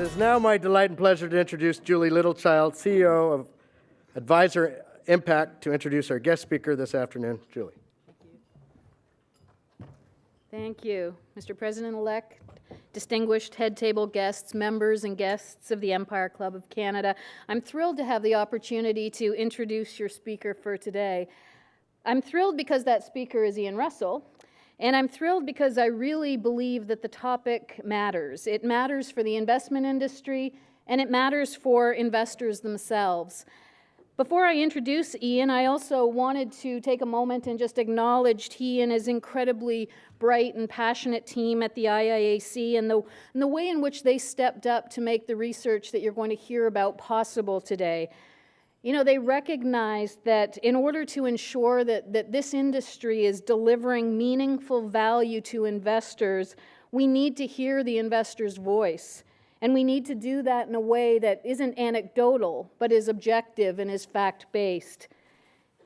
It is now my delight and pleasure to introduce Julie Littlechild, CEO of Advisor Impact, to introduce our guest speaker this afternoon. Julie. Thank you, Mr. President-elect, distinguished head table guests, members and guests of the Empire Club of Canada. I'm thrilled to have the opportunity to introduce your speaker for today. I'm thrilled because that speaker is Ian Russell, and I'm thrilled because I really believe that the topic matters. It matters for the investment industry, and it matters for investors themselves. Before I introduce Ian, I also wanted to take a moment and just acknowledge he and his incredibly bright and passionate team at the IIAC and the way in which they stepped up to make the research that you're going to hear about possible today. You know, they recognized that in order to ensure that this industry is delivering meaningful value to investors, we need to hear the investor's voice. And we need to do that in a way that isn't anecdotal, but is objective and is fact-based.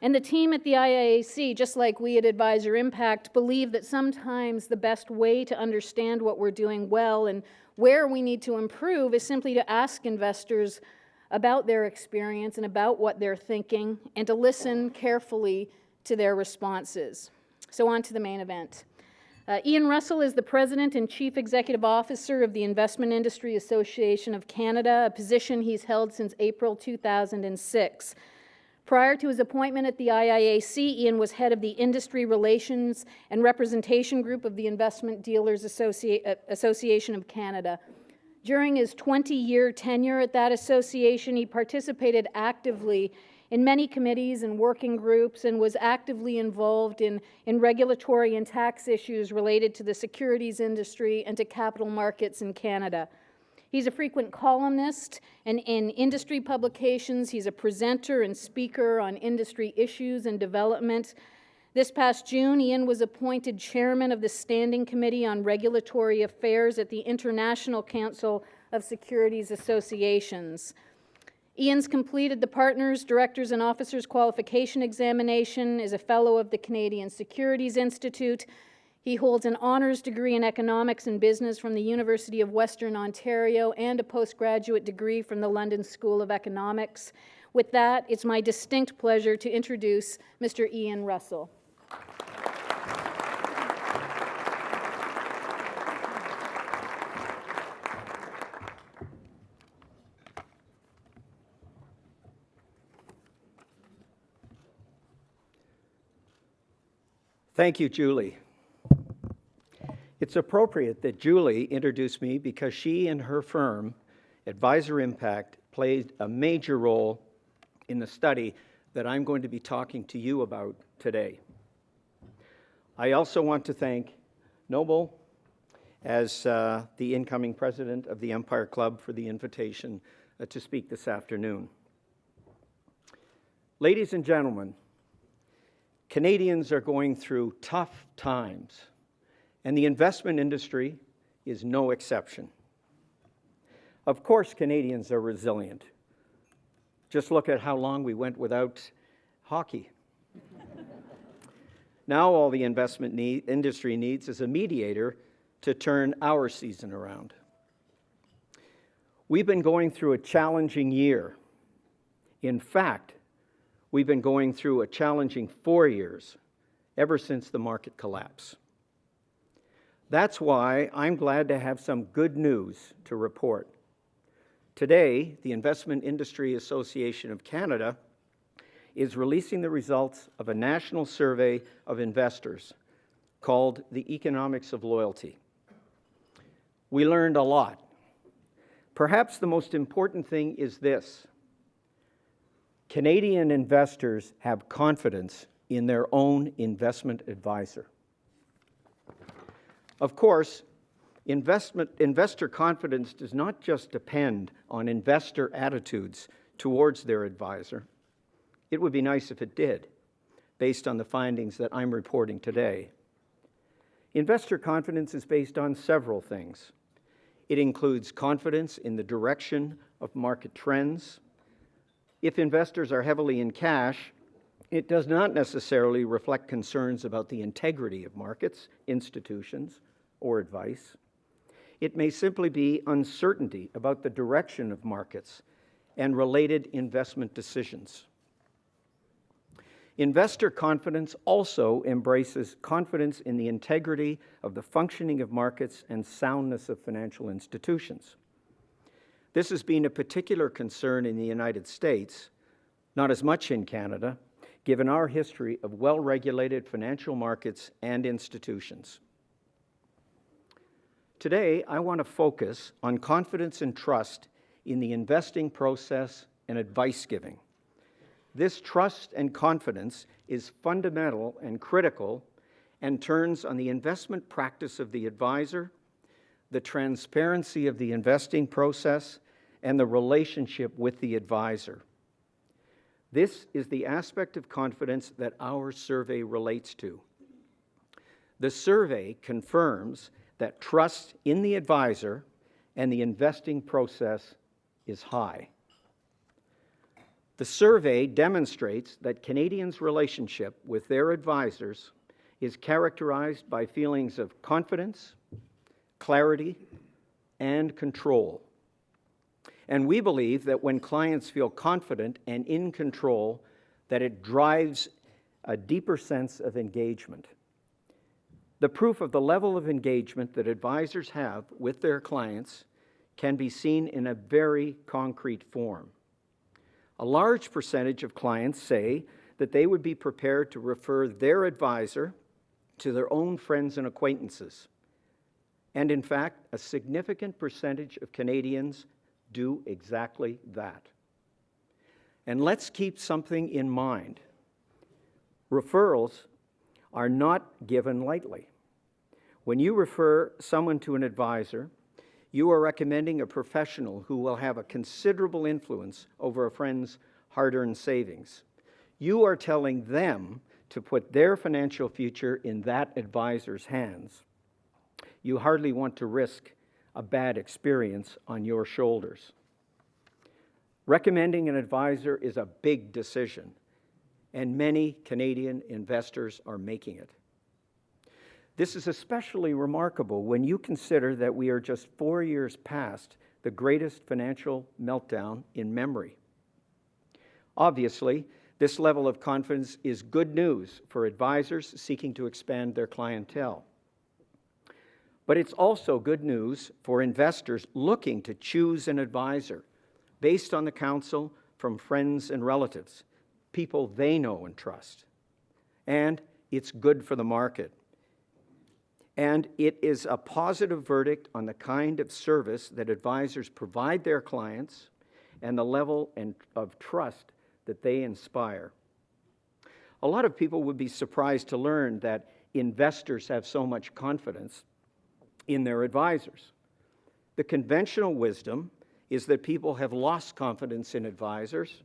And the team at the IIAC, just like we at Advisor Impact, believe that sometimes the best way to understand what we're doing well and where we need to improve is simply to ask investors about their experience and about what they're thinking, and to listen carefully to their responses. So on to the main event. Ian Russell is the President and Chief Executive Officer of the Investment Industry Association of Canada, a position he's held since April 2006. Prior to his appointment at the IIAC, Ian was head of the Industry Relations and Representation Group of the Investment Dealers Association of Canada. During his 20-year tenure at that association, he participated actively in many committees and working groups and was actively involved in regulatory and tax issues related to the securities industry and to capital markets in Canada. He's a frequent columnist and in industry publications. He's a presenter and speaker on industry issues and development. This past June, Ian was appointed chairman of the Standing Committee on Regulatory Affairs at the International Council of Securities Associations. Ian's completed the Partners, Directors, and Officers Qualification Examination, is a fellow of the Canadian Securities Institute. He holds an honors degree in economics and business from the University of Western Ontario and a postgraduate degree from the London School of Economics. With that, it's my distinct pleasure to introduce Mr. Ian Russell. Thank you, Julie. It's appropriate that Julie introduced me because she and her firm, Advisor Impact, played a major role in the study that I'm going to be talking to you about today. I also want to thank Noble as the incoming president of the Empire Club for the invitation to speak this afternoon. Ladies and gentlemen, Canadians are going through tough times, and the investment industry is no exception. Of course, Canadians are resilient. Just look at how long we went without hockey. Now all the investment industry needs is a mediator to turn our season around. We've been going through a challenging year. In fact, we've been going through a challenging 4 years, ever since the market collapse. That's why I'm glad to have some good news to report. Today, the Investment Industry Association of Canada is releasing the results of a national survey of investors called The Economics of Loyalty. We learned a lot. Perhaps the most important thing is this: Canadian investors have confidence in their own investment advisor. Of course, investor confidence does not just depend on investor attitudes towards their advisor. It would be nice if it did, based on the findings that I'm reporting today. Investor confidence is based on several things. It includes confidence in the direction of market trends. If investors are heavily in cash, it does not necessarily reflect concerns about the integrity of markets, institutions, or advice. It may simply be uncertainty about the direction of markets and related investment decisions. Investor confidence also embraces confidence in the integrity of the functioning of markets and soundness of financial institutions. This has been a particular concern in the United States, not as much in Canada, given our history of well-regulated financial markets and institutions. Today, I want to focus on confidence and trust in the investing process and advice giving. This trust and confidence is fundamental and critical and turns on the investment practice of the advisor, the transparency of the investing process, and the relationship with the advisor. This is the aspect of confidence that our survey relates to. The survey confirms that trust in the advisor and the investing process is high. The survey demonstrates that Canadians' relationship with their advisors is characterized by feelings of confidence, clarity, and control. And we believe that when clients feel confident and in control, that it drives a deeper sense of engagement. The proof of the level of engagement that advisors have with their clients can be seen in a very concrete form. A large percentage of clients say that they would be prepared to refer their advisor to their own friends and acquaintances. And in fact, a significant percentage of Canadians do exactly that. And let's keep something in mind. Referrals are not given lightly. When you refer someone to an advisor, you are recommending a professional who will have a considerable influence over a friend's hard-earned savings. You are telling them to put their financial future in that advisor's hands. You hardly want to risk a bad experience on your shoulders. Recommending an advisor is a big decision, and many Canadian investors are making it. This is especially remarkable when you consider that we are just 4 years past the greatest financial meltdown in memory. Obviously, this level of confidence is good news for advisors seeking to expand their clientele. But it's also good news for investors looking to choose an advisor based on the counsel from friends and relatives, people they know and trust. And it's good for the market. And it is a positive verdict on the kind of service that advisors provide their clients and the level of trust that they inspire. A lot of people would be surprised to learn that investors have so much confidence in their advisors. The conventional wisdom is that people have lost confidence in advisors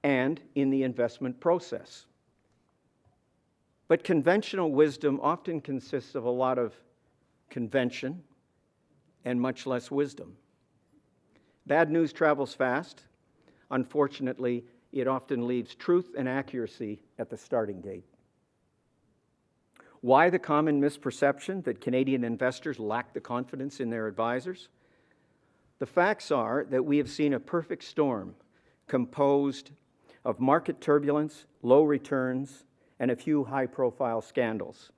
and in the investment process. But conventional wisdom often consists of a lot of convention and much less wisdom. Bad news travels fast. Unfortunately, it often leaves truth and accuracy at the starting gate. Why the common misperception that Canadian investors lack the confidence in their advisors? The facts are that we have seen a perfect storm composed of market turbulence, low returns, and a few high-profile scandals.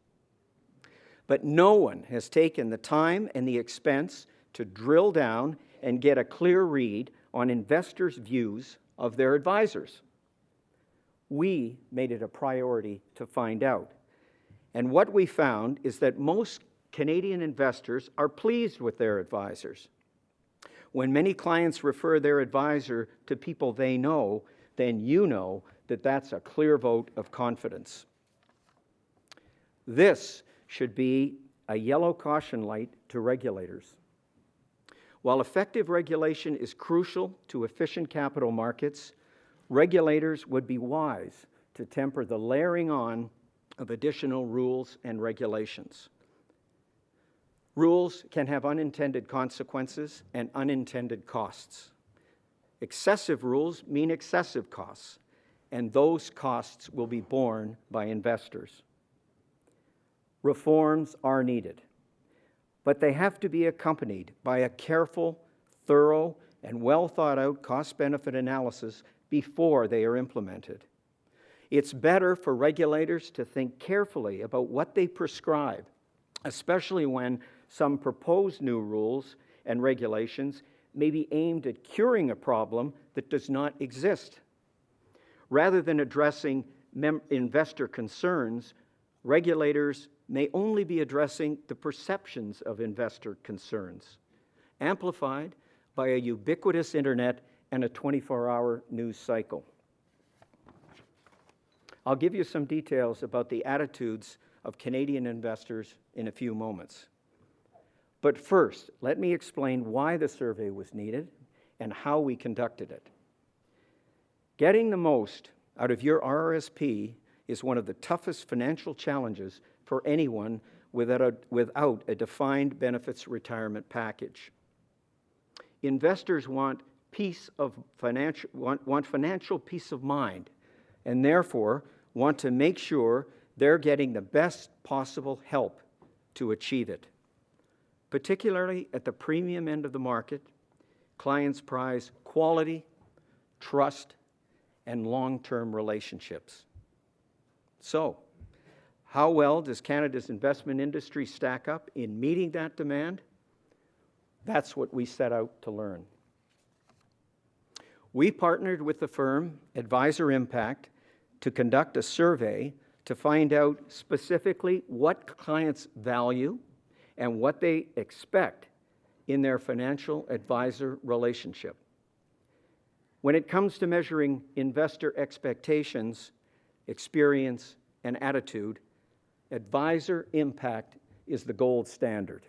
But no one has taken the time and the expense to drill down and get a clear read on investors' views of their advisors. We made it a priority to find out. And what we found is that most Canadian investors are pleased with their advisors. When many clients refer their advisor to people they know, then you know that that's a clear vote of confidence. This should be a yellow caution light to regulators. While effective regulation is crucial to efficient capital markets, regulators would be wise to temper the layering on of additional rules and regulations. Rules can have unintended consequences and unintended costs. Excessive rules mean excessive costs, and those costs will be borne by investors. Reforms are needed. but they have to be accompanied by a careful, thorough, and well thought out cost-benefit analysis before they are implemented. It's better for regulators to think carefully about what they prescribe, especially when some proposed new rules and regulations may be aimed at curing a problem that does not exist. Rather than addressing investor concerns, regulators may only be addressing the perceptions of investor concerns, amplified by a ubiquitous internet and a 24-hour news cycle. I'll give you some details about the attitudes of Canadian investors in a few moments. But first, let me explain why the survey was needed and how we conducted it. Getting the most out of your RRSP is one of the toughest financial challenges for anyone without a defined benefits retirement package. Investors want financial peace of mind, and therefore want to make sure they're getting the best possible help to achieve it. Particularly at the premium end of the market, clients prize quality, trust, and long-term relationships. So, how well does Canada's investment industry stack up in meeting that demand? That's what we set out to learn. We partnered with the firm Advisor Impact to conduct a survey to find out specifically what clients value and what they expect in their financial advisor relationship. When it comes to measuring investor expectations, experience, and attitude, Advisor Impact is the gold standard.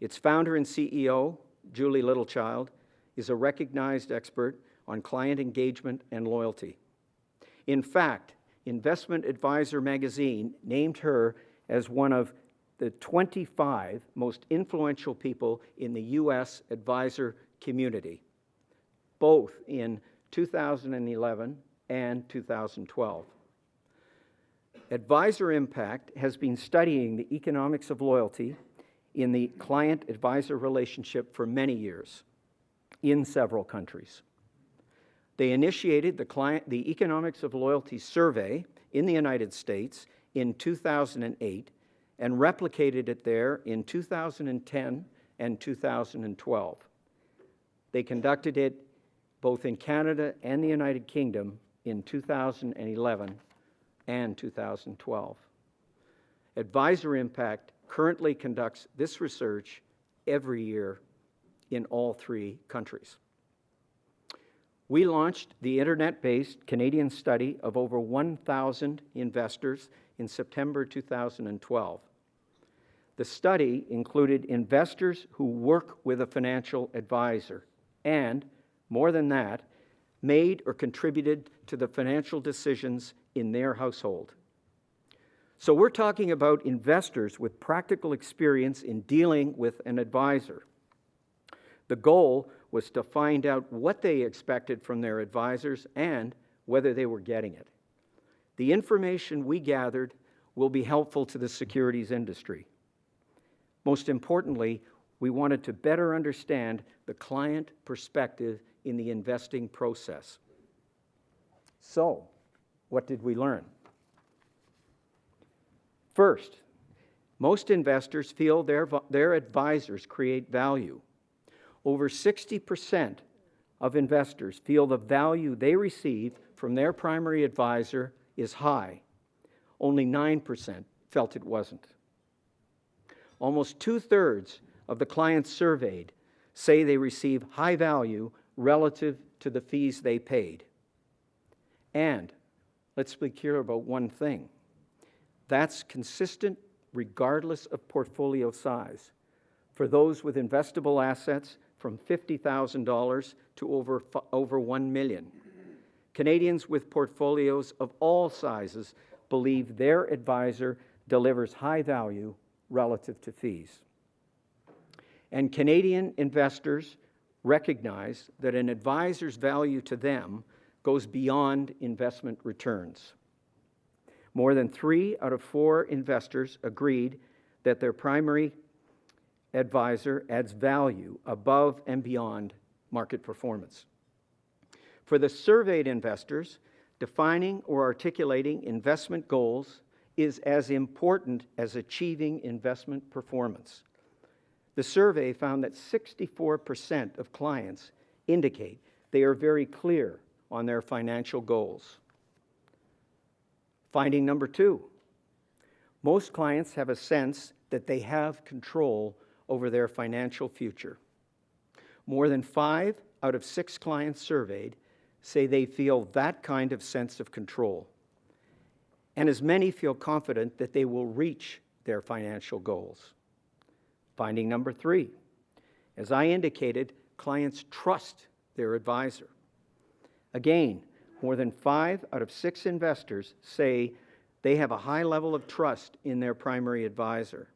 Its founder and CEO, Julie Littlechild, is a recognized expert on client engagement and loyalty. In fact, Investment Advisor magazine named her as one of the 25 most influential people in the U.S. advisor community, both in 2011 and 2012. Advisor Impact has been studying the economics of loyalty in the client-advisor relationship for many years in several countries. They initiated the Economics of Loyalty survey in the United States in 2008 and replicated it there in 2010 and 2012. They conducted it both in Canada and the United Kingdom in 2011 and 2012. Advisor Impact currently conducts this research every year in all three countries. We launched the internet-based Canadian study of over 1,000 investors in September 2012. The study included investors who work with a financial advisor and, more than that, made or contributed to the financial decisions in their household. So we're talking about investors with practical experience in dealing with an advisor. The goal was to find out what they expected from their advisors and whether they were getting it. The information we gathered will be helpful to the securities industry. Most importantly, we wanted to better understand the client perspective in the investing process. So, what did we learn? First, most investors feel their advisors create value. Over 60% of investors feel the value they receive from their primary advisor is high. Only 9% felt it wasn't. Almost 2/3 of the clients surveyed say they receive high value relative to the fees they paid. And let's be clear about one thing. That's consistent regardless of portfolio size. For those with investable assets from $50,000 to over $1 million. Canadians with portfolios of all sizes believe their advisor delivers high value relative to fees. And Canadian investors recognize that an advisor's value to them goes beyond investment returns. More than 3 out of 4 investors agreed that their primary advisor adds value above and beyond market performance. For the surveyed investors, defining or articulating investment goals is as important as achieving investment performance. The survey found that 64% of clients indicate they are very clear on their financial goals. Finding number 2, most clients have a sense that they have control over their financial future. More than 5 out of 6 clients surveyed say they feel that kind of sense of control. And as many feel confident that they will reach their financial goals. Finding number 3, as I indicated, clients trust their advisor. Again, more than 5 out of 6 investors say they have a high level of trust in their primary advisor.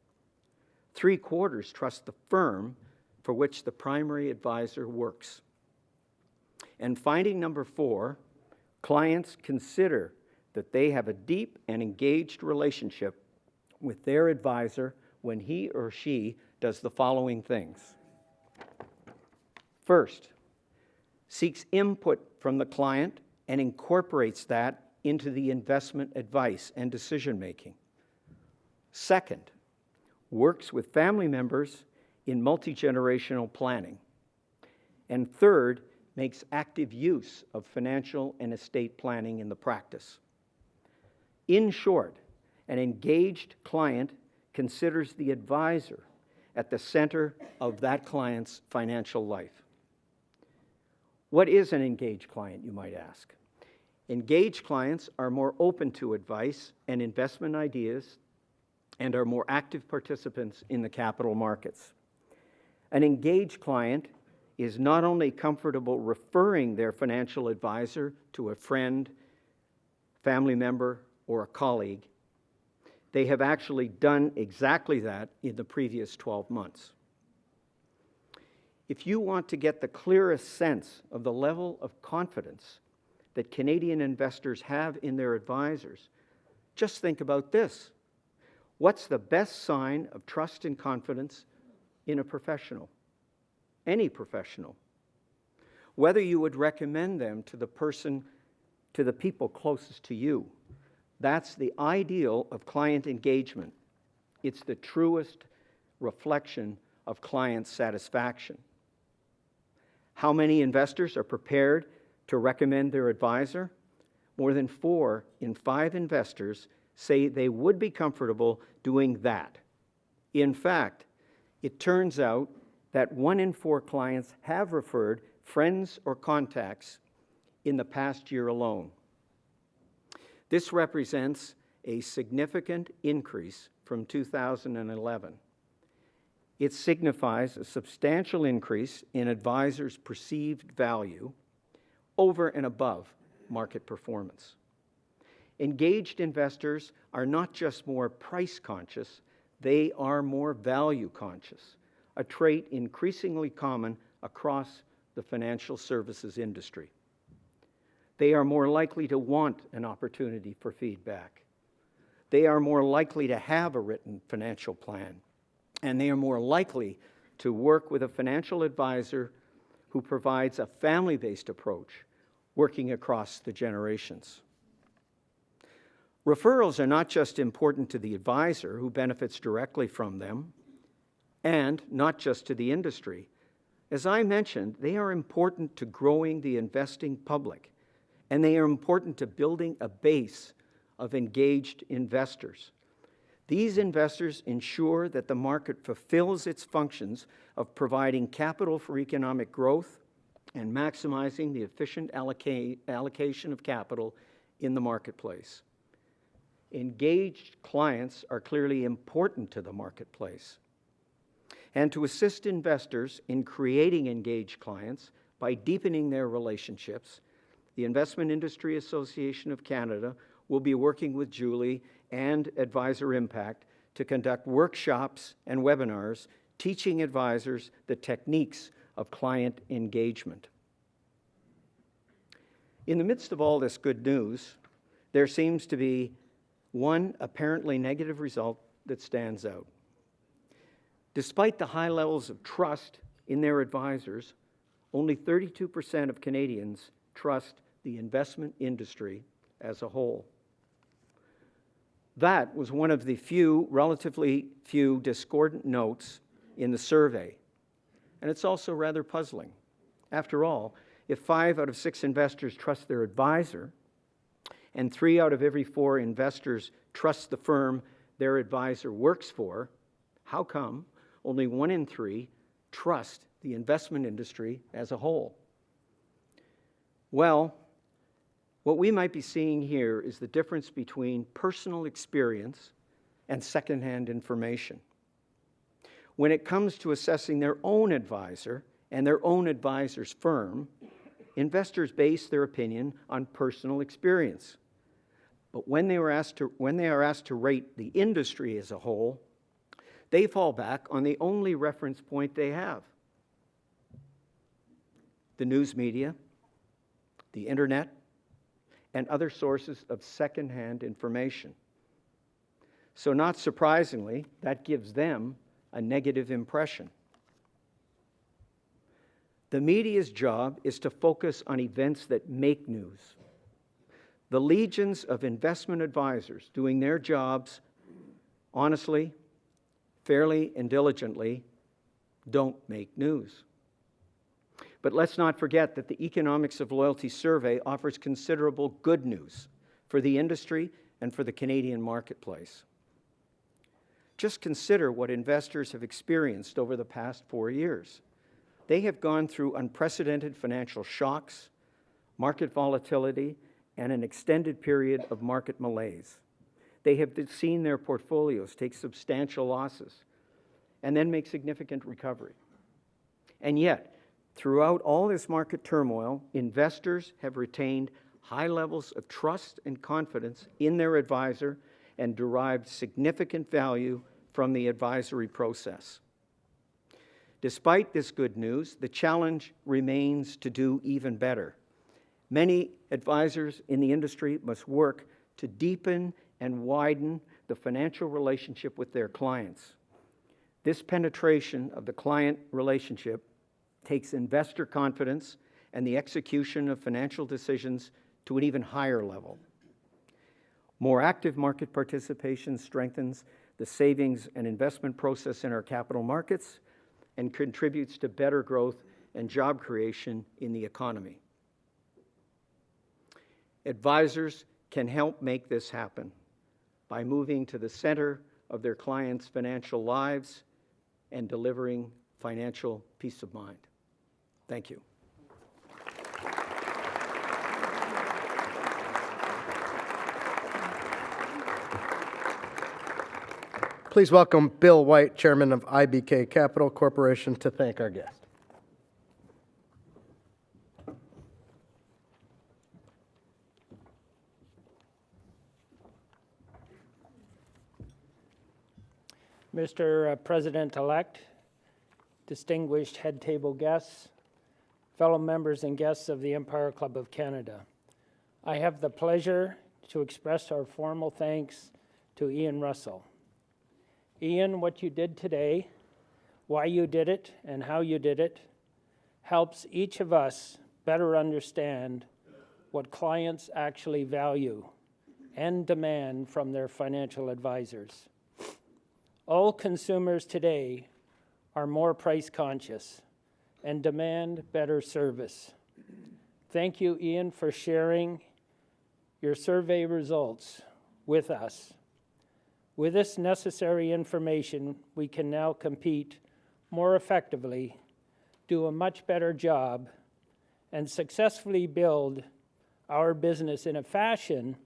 3/4 trust the firm for which the primary advisor works. And finding number 4, clients consider that they have a deep and engaged relationship with their advisor when he or she does the following things. First, seeks input from the client and incorporates that into the investment advice and decision making. Second, works with family members in multi-generational planning. And third, makes active use of financial and estate planning in the practice. In short, an engaged client considers the advisor at the center of that client's financial life. What is an engaged client, you might ask? Engaged clients are more open to advice and investment ideas and are more active participants in the capital markets. An engaged client is not only comfortable referring their financial advisor to a friend, family member, or a colleague, they have actually done exactly that in the previous 12 months. If you want to get the clearest sense of the level of confidence that Canadian investors have in their advisors, just think about this. What's the best sign of trust and confidence in a professional? Any professional. Whether you would recommend them to the people closest to you. That's the ideal of client engagement. It's the truest reflection of client satisfaction. How many investors are prepared to recommend their advisor? More than 4 in 5 investors say they would be comfortable doing that. In fact, it turns out that 1 in 4 clients have referred friends or contacts in the past year alone. This represents a significant increase from 2011. It signifies a substantial increase in advisors' perceived value over and above market performance. Engaged investors are not just more price conscious, they are more value conscious, a trait increasingly common across the financial services industry. They are more likely to want an opportunity for feedback. They are more likely to have a written financial plan, and they are more likely to work with a financial advisor who provides a family-based approach, working across the generations. Referrals are not just important to the advisor who benefits directly from them, and not just to the industry. As I mentioned, they are important to growing the investing public, and they are important to building a base of engaged investors. These investors ensure that the market fulfills its functions of providing capital for economic growth and maximizing the efficient allocation of capital in the marketplace. Engaged clients are clearly important to the marketplace. And to assist investors in creating engaged clients by deepening their relationships, the Investment Industry Association of Canada will be working with Julie and Advisor Impact to conduct workshops and webinars teaching advisors the techniques of client engagement. In the midst of all this good news, there seems to be one apparently negative result that stands out. Despite the high levels of trust in their advisors, only 32% of Canadians trust the investment industry as a whole. That was one of the relatively few discordant notes in the survey, and it's also rather puzzling. After all, if 5 out of 6 investors trust their advisor, and 3 out of every 4 investors trust the firm their advisor works for, how come only 1 in 3 trust the investment industry as a whole? Well, what we might be seeing here is the difference between personal experience and secondhand information. When it comes to assessing their own advisor and their own advisor's firm, investors base their opinion on personal experience. But when they are asked to rate the industry as a whole, they fall back on the only reference point they have: the news media, the internet, and other sources of secondhand information. So not surprisingly, that gives them a negative impression. The media's job is to focus on events that make news. The legions of investment advisors doing their jobs honestly, fairly, and diligently don't make news. But let's not forget that the Economics of Loyalty survey offers considerable good news for the industry and for the Canadian marketplace. Just consider what investors have experienced over the past 4 years. They have gone through unprecedented financial shocks, market volatility, and an extended period of market malaise. They have seen their portfolios take substantial losses and then make significant recovery. And yet, throughout all this market turmoil, investors have retained high levels of trust and confidence in their advisor and derived significant value from the advisory process. Despite this good news, the challenge remains to do even better. Many advisors in the industry must work to deepen and widen the financial relationship with their clients. This penetration of the client relationship takes investor confidence and the execution of financial decisions to an even higher level. More active market participation strengthens the savings and investment process in our capital markets and contributes to better growth and job creation in the economy. Advisors can help make this happen by moving to the center of their clients' financial lives and delivering financial peace of mind. Thank you. Please welcome Bill White, Chairman of IBK Capital Corporation, to thank our guest. Mr. President-elect, distinguished head table guests, fellow members and guests of the Empire Club of Canada, I have the pleasure to express our formal thanks to Ian Russell. Ian, what you did today, why you did it, and how you did it, helps each of us better understand what clients actually value and demand from their financial advisors. All consumers today are more price conscious and demand better service. Thank you, Ian, for sharing your survey results with us. With this necessary information, we can now compete more effectively, do a much better job, and successfully build our business in a fashion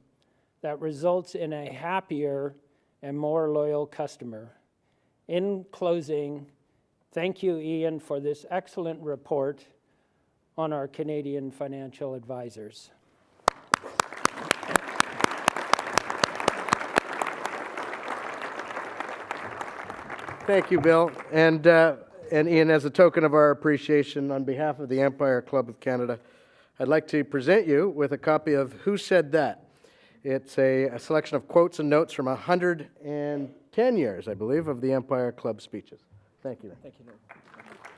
that results in a happier and more loyal customer. In closing, thank you, Ian, for this excellent report on our Canadian financial advisors. Thank you, Bill. And Ian, as a token of our appreciation on behalf of the Empire Club of Canada, I'd like to present you with a copy of Who Said That? It's a selection of quotes and notes from 110 years, I believe, of the Empire Club speeches. Thank you. Thank you.